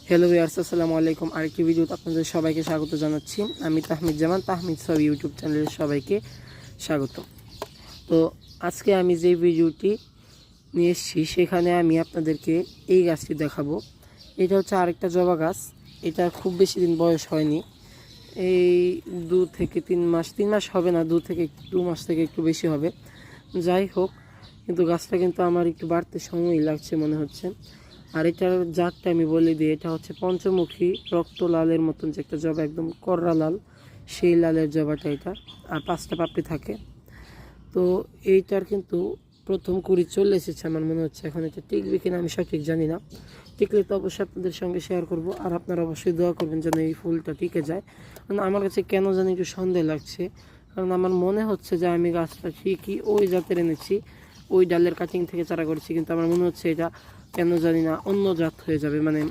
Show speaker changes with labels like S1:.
S1: Hello viewers, আসসালামু আলাইকুম। আরেকটি ভিডিওতে আপনাদের সবাইকে স্বাগত জানাচ্ছি। আমি তাহমিদ জামান, তাহমিদ সব ইউটিউব চ্যানেলের সবাইকে স্বাগত। তো আজকে আমি যে ভিডিওটি নিয়ে এসেছি সেখানে আমি আপনাদেরকে এই গাছটি দেখাবো। এটা হচ্ছে আরেকটা জবা গাছ। এটা খুব বেশি দিন বয়স হয়নি, এই 2 থেকে 3 মাস, 3 মাস হবে না, 2 মাস থেকে একটু বেশি হবে। যাই হোক, কিন্তু গাছটা কিন্তু আমার একটু বাড়তে সময় লাগছে মনে হচ্ছে। আর এটার জাতটা আমি বলে দিই, এটা হচ্ছে পঞ্চমুখী রক্ত লালের মতন যে একটা জবা, একদম কররা লাল, সেই লালের জবাটা এটা। আর 5টা পাপড়ি থাকে। তো এইটার কিন্তু প্রথম কুড়ি চলে এসেছে আমার মনে হচ্ছে। এখন এটা টিকবে কিনা আমি সঠিক জানি না। টিকলে তো অবশ্যই আপনাদের সঙ্গে শেয়ার করব। আর আপনারা অবশ্যই দোয়া করবেন যেন এই ফুলটা টিকে যায়। কারণ আমার কাছে কেন জানি একটু সন্দেহ লাগছে, কারণ আমার মনে হচ্ছে যে আমি গাছটা ঠিকই ওই জাতের এনেছি, ওই ডালের কাটিং থেকে চারা করেছি, কিন্তু আমার মনে হচ্ছে এটা কেন জানি না অন্য জাত হয়ে যাবে, মানে